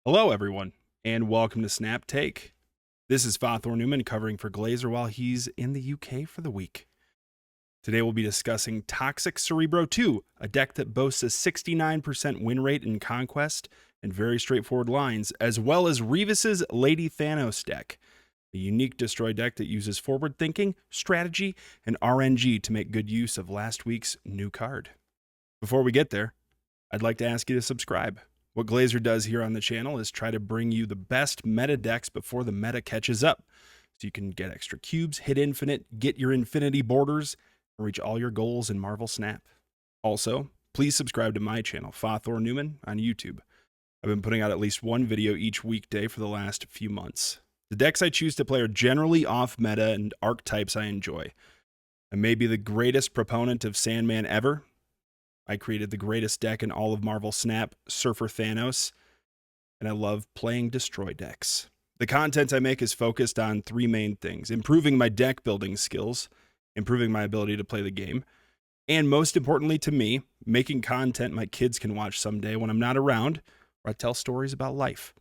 Hello, everyone, and welcome to Snap Take. This is Fathor Newman covering for Glazer while he's in the UK for the week. Today we'll be discussing Toxic Cerebro 2, a deck that boasts a 69% win rate in Conquest and very straightforward lines, as well as Revis's Lady Thanos deck, a unique destroy deck that uses forward thinking, strategy, and RNG to make good use of last week's new card. Before we get there, I'd like to ask you to subscribe. What Glazer does here on the channel is try to bring you the best meta decks before the meta catches up, so you can get extra cubes, hit infinite, get your infinity borders, and reach all your goals in Marvel Snap. Also, please subscribe to my channel, Fathor Newman, on YouTube. I've been putting out at least one video each weekday for the last few months. The decks I choose to play are generally off meta and archetypes I enjoy. I may be the greatest proponent of Sandman ever. I created the greatest deck in all of Marvel Snap, Surfer Thanos, and I love playing destroy decks. The content I make is focused on three main things: improving my deck building skills, improving my ability to play the game, and most importantly to me, making content my kids can watch someday when I'm not around, where I tell stories about life.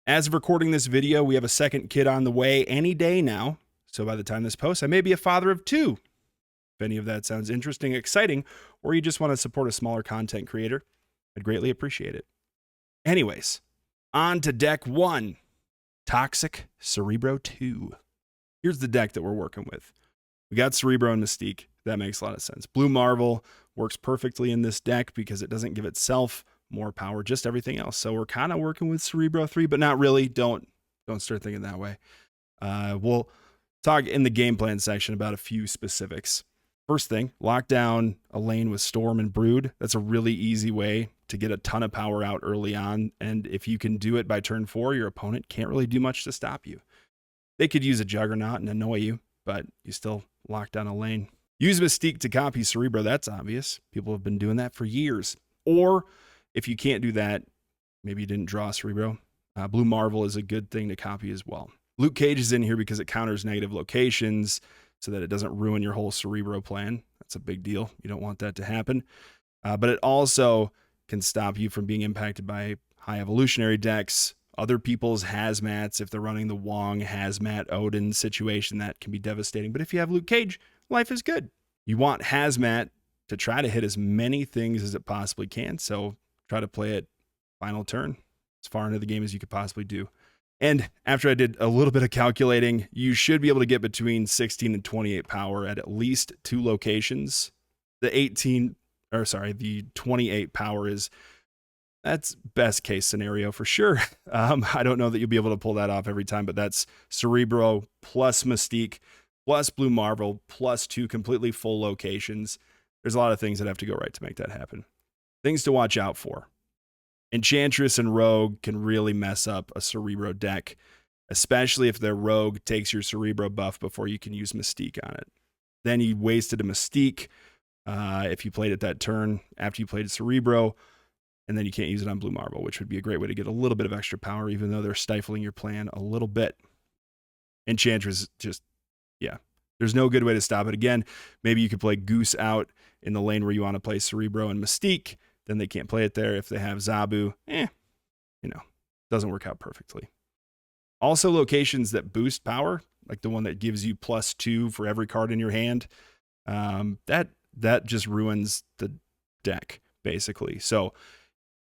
As of recording this video, we have a second kid on the way any day now, so by the time this posts, I may be a father of two. If any of that sounds interesting, exciting, or you just want to support a smaller content creator, I'd greatly appreciate it. Anyways, on to deck 1, Toxic Cerebro 2. Here's the deck that we're working with. We got Cerebro and Mystique. That makes a lot of sense. Blue Marvel works perfectly in this deck because it doesn't give itself more power, just everything else. So we're kind of working with Cerebro 3, but not really. Don't start thinking that way. We'll talk in the game plan section about a few specifics. First thing, lock down a lane with Storm and Brood. That's a really easy way to get a ton of power out early on. And if you can do it by turn 4, your opponent can't really do much to stop you. They could use a Juggernaut and annoy you, but you still lock down a lane. Use Mystique to copy Cerebro. That's obvious. People have been doing that for years. Or if you can't do that, maybe you didn't draw Cerebro. Blue Marvel is a good thing to copy as well. Luke Cage is in here because it counters negative locations, so that it doesn't ruin your whole Cerebro plan. That's a big deal. You don't want that to happen. But it also can stop you from being impacted by high evolutionary decks, other people's hazmats. If they're running the Wong hazmat Odin situation, that can be devastating. But if you have Luke Cage, life is good. You want hazmat to try to hit as many things as it possibly can. So try to play it final turn as far into the game as you could possibly do. And after I did a little bit of calculating, you should be able to get between 16 and 28 power at least 2 locations. The 28 power that's best case scenario for sure. I don't know that you'll be able to pull that off every time, but that's Cerebro plus Mystique plus Blue Marvel plus 2 completely full locations. There's a lot of things that have to go right to make that happen. Things to watch out for. Enchantress and Rogue can really mess up a Cerebro deck, especially if their Rogue takes your Cerebro buff before you can use Mystique on it. Then you wasted a Mystique if you played it that turn after you played Cerebro, and then you can't use it on Blue Marvel, which would be a great way to get a little bit of extra power, even though they're stifling your plan a little bit. Enchantress there's no good way to stop it. Again, maybe you could play Goose out in the lane where you want to play Cerebro and Mystique. Then they can't play it there. If they have Zabu, doesn't work out perfectly. Also, locations that boost power, like the one that gives you +2 for every card in your hand, that just ruins the deck, basically. So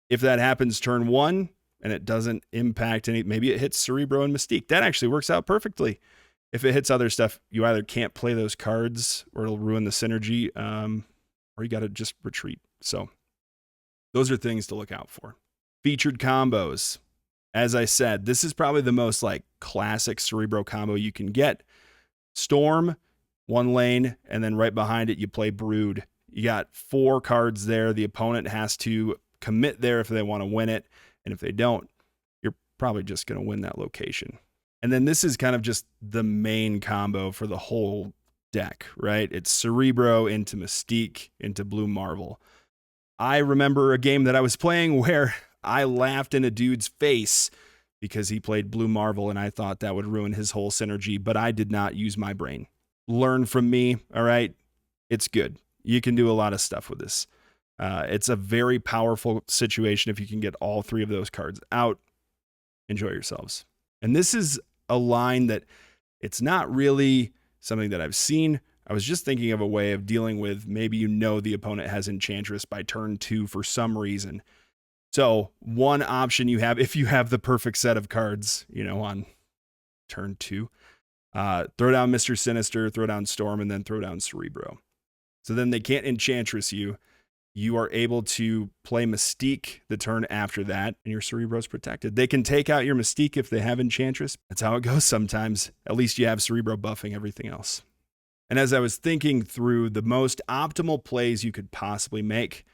if that happens turn 1 and it doesn't impact maybe it hits Cerebro and Mystique, that actually works out perfectly. If it hits other stuff, you either can't play those cards or it'll ruin the synergy, or you got to just retreat. So those are things to look out for. Featured combos. As I said, this is probably the most classic Cerebro combo you can get. Storm, 1 lane, and then right behind it, you play Brood. You got 4 cards there. The opponent has to commit there if they want to win it. And if they don't, you're probably just going to win that location. And then this is kind of just the main combo for the whole deck, right? It's Cerebro into Mystique into Blue Marvel. I remember a game that I was playing where I laughed in a dude's face because he played Blue Marvel and I thought that would ruin his whole synergy, but I did not use my brain. Learn from me, all right? It's good. You can do a lot of stuff with this. It's a very powerful situation if you can get all three of those cards out. Enjoy yourselves. And this is a line that it's not really something that I've seen. I was just thinking of a way of dealing with maybe the opponent has Enchantress by turn 2 for some reason. So one option you have, if you have the perfect set of cards, on turn 2, throw down Mr. Sinister, throw down Storm, and then throw down Cerebro. So then they can't Enchantress you. You are able to play Mystique the turn after that, and your Cerebro's protected. They can take out your Mystique if they have Enchantress. That's how it goes sometimes. At least you have Cerebro buffing everything else. And as I was thinking through the most optimal plays you could possibly make,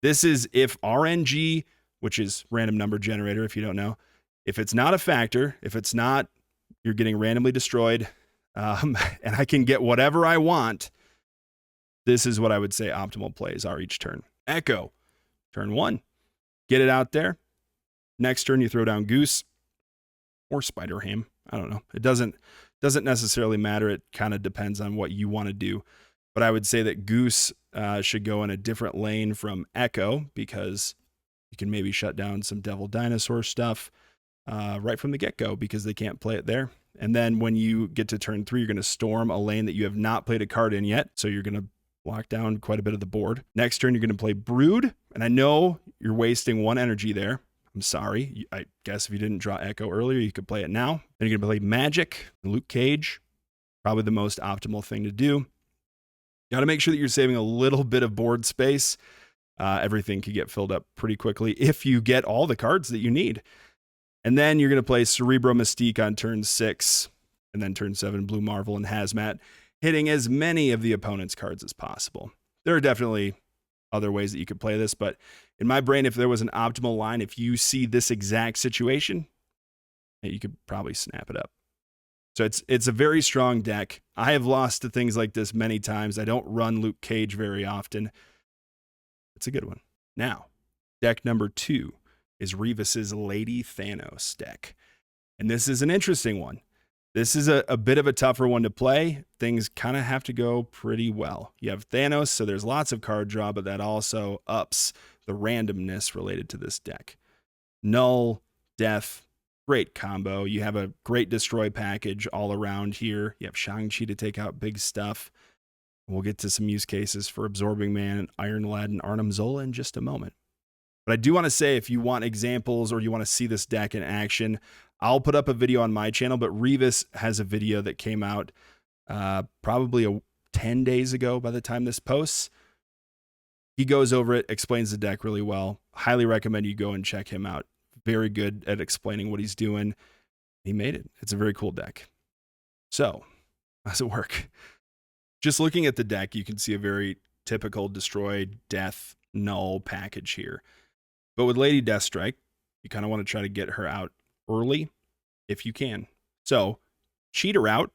this is if RNG, which is random number generator, if you don't know, if it's not a factor, if it's not, you're getting randomly destroyed, and I can get whatever I want, this is what I would say optimal plays are each turn. Echo, turn 1, get it out there. Next turn, you throw down Goose or Spider Ham. I don't know. It doesn't necessarily matter. It kind of depends on what you want to do. But I would say that Goose should go in a different lane from Echo because you can maybe shut down some Devil Dinosaur stuff right from the get-go because they can't play it there. And then when you get to turn 3, you're going to Storm a lane that you have not played a card in yet. So you're going to lock down quite a bit of the board. Next turn, you're going to play Brood. And I know you're wasting 1 energy there. I'm sorry. I guess if you didn't draw Echo earlier, you could play it now. Then you're going to play Magic, Luke Cage. Probably the most optimal thing to do. You got to make sure that you're saving a little bit of board space. Everything could get filled up pretty quickly if you get all the cards that you need. And then you're going to play Cerebro Mystique on turn 6. And then turn 7, Blue Marvel and Hazmat, hitting as many of the opponent's cards as possible. There are definitely other ways that you could play this, but in my brain, if there was an optimal line, if you see this exact situation, you could probably snap it up. So it's a very strong deck. I have lost to things like this many times. I don't run Luke Cage very often. It's a good one. Now, deck number 2 is Revis's Lady Thanos deck. And this is an interesting one. This is a bit of a tougher one to play. Things kind of have to go pretty well. You have Thanos, so there's lots of card draw, but that also ups the randomness related to this deck. Null, Death, great combo. You have a great destroy package all around here. You have Shang-Chi to take out big stuff. We'll get to some use cases for Absorbing Man, Iron Lad, and Arnim Zola in just a moment. But I do want to say, if you want examples or you want to see this deck in action, I'll put up a video on my channel, but Revis has a video that came out probably 10 days ago by the time this posts. He goes over it, explains the deck really well. Highly recommend you go and check him out. Very good at explaining what he's doing. He made it. It's a very cool deck. So, how does it work? Just looking at the deck, you can see a very typical destroy, death, null package here. But with Lady Deathstrike, you kind of want to try to get her out early if you can. So, cheat her out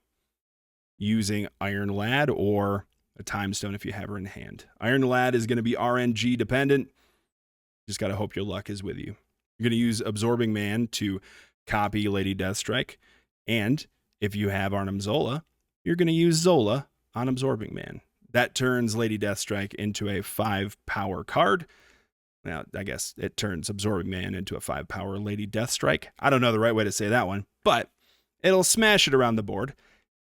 using Iron Lad or a Time Stone if you have her in hand. Iron Lad is going to be RNG dependent. Just got to hope your luck is with you. You're going to use Absorbing Man to copy Lady Deathstrike. And if you have Arnim Zola, you're going to use Zola on Absorbing Man. That turns Lady Deathstrike into a 5-power card. Now, I guess it turns Absorbing Man into a 5-power Lady Deathstrike. I don't know the right way to say that one, but it'll smash it around the board,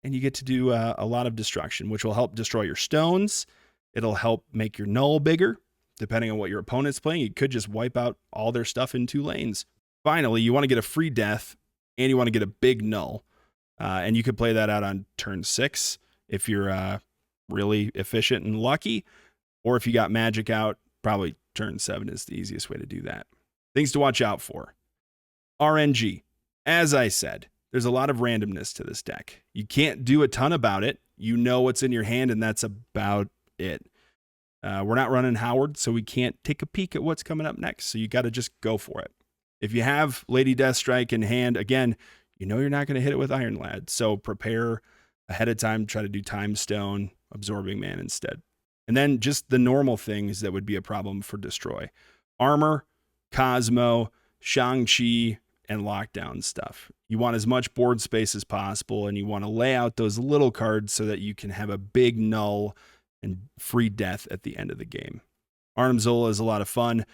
and you get to do a lot of destruction, which will help destroy your stones. It'll help make your null bigger. Depending on what your opponent's playing, you could just wipe out all their stuff in 2 lanes. Finally, you want to get a free death, and you want to get a big null. And you could play that out on turn 6 if you're really efficient and lucky, or if you got magic out, probably turn 7 is the easiest way to do that. Things to watch out for. RNG. As I said, there's a lot of randomness to this deck. You can't do a ton about it. You know what's in your hand, and that's about it. We're not running Howard, so we can't take a peek at what's coming up next. So you got to just go for it. If you have Lady Deathstrike in hand, again, you know you're not going to hit it with Iron Lad. So prepare ahead of time. Try to do Time Stone, Absorbing Man instead. And then just the normal things that would be a problem for Destroy. Armor, Cosmo, Shang-Chi, and lockdown stuff. You want as much board space as possible, and you want to lay out those little cards so that you can have a big null and free death at the end of the game. Arnim Zola is a lot of fun.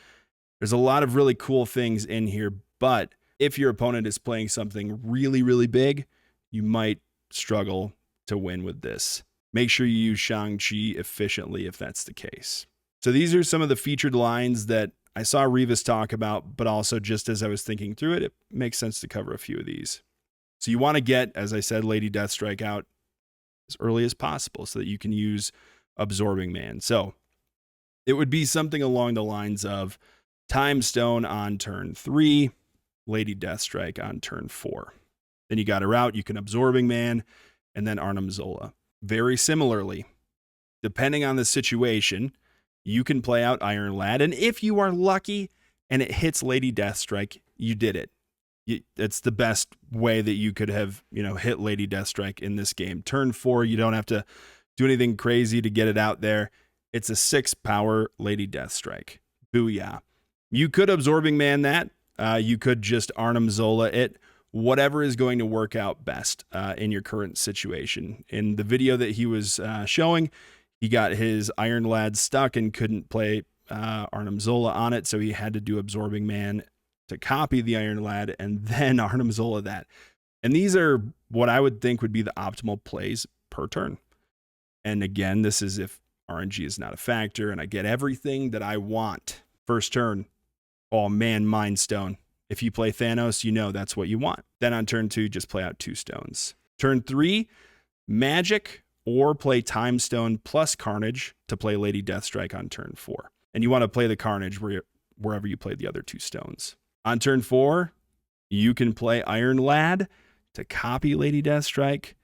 There's a lot of really cool things in here, but if your opponent is playing something really, really big, you might struggle to win with this. Make sure you use Shang-Chi efficiently if that's the case. So these are some of the featured lines that I saw Revis talk about, but also just as I was thinking through it, it makes sense to cover a few of these. So you want to get, as I said, Lady Deathstrike out as early as possible so that you can use Absorbing Man. So it would be something along the lines of Time Stone on turn 3, Lady Deathstrike on turn 4. Then you got her out, you can Absorbing Man, and then Arnim Zola. Very similarly, depending on the situation, you can play out Iron Lad, and if you are lucky and it hits Lady Deathstrike, you did it. It's the best way that you could have, hit Lady Deathstrike in this game. Turn 4, you don't have to do anything crazy to get it out there. It's a 6-power Lady Deathstrike. Booyah. You could Absorbing Man that. You could just Arnim Zola it. Whatever is going to work out best in your current situation. In the video that he was showing, he got his Iron Lad stuck and couldn't play Arnim Zola on it, so he had to do Absorbing Man to copy the Iron Lad and then Arnim Zola that. And these are what I would think would be the optimal plays per turn. And again, this is if RNG is not a factor and I get everything that I want. First turn, oh man, Mind Stone. If you play Thanos, that's what you want. Then on turn 2, just play out 2 stones. Turn 3, Magic, or play Time Stone plus Carnage to play Lady Deathstrike on turn 4. And you want to play the Carnage wherever you play the other 2 stones. On turn 4, you can play Iron Lad to copy Lady Deathstrike,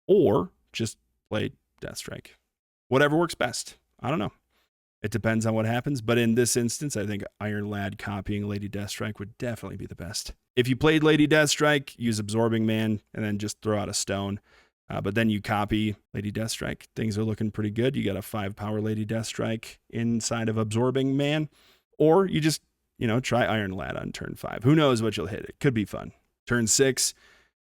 or just play Deathstrike. Whatever works best. I don't know. It depends on what happens, but in this instance, I think Iron Lad copying Lady Deathstrike would definitely be the best. If you played Lady Deathstrike, use Absorbing Man and then just throw out a stone. But then you copy Lady Deathstrike. Things are looking pretty good. You got a 5-power Lady Deathstrike inside of Absorbing Man. Or you just, try Iron Lad on turn 5. Who knows what you'll hit? It could be fun. Turn 6,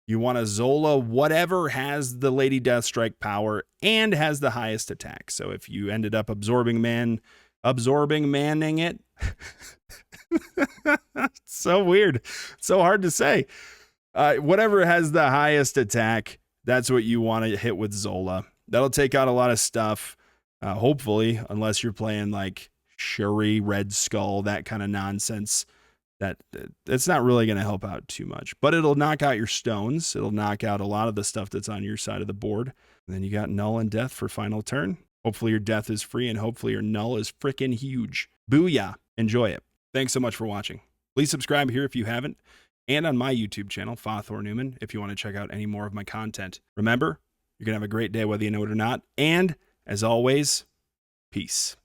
you want a Zola, whatever has the Lady Deathstrike power and has the highest attack. So if you ended up Absorbing Manning it. It's so weird. It's so hard to say. Whatever has the highest attack, that's what you want to hit with Zola. That'll take out a lot of stuff, hopefully, unless you're playing like Shuri, Red Skull, that kind of nonsense. That's not really going to help out too much, but it'll knock out your stones. It'll knock out a lot of the stuff that's on your side of the board. And then you got Null and Death for final turn. Hopefully your Death is free and hopefully your Null is freaking huge. Booyah. Enjoy it. Thanks so much for watching. Please subscribe here if you haven't, and on my YouTube channel, Fathor Newman, if you want to check out any more of my content. Remember, you're going to have a great day whether you know it or not. And as always, peace.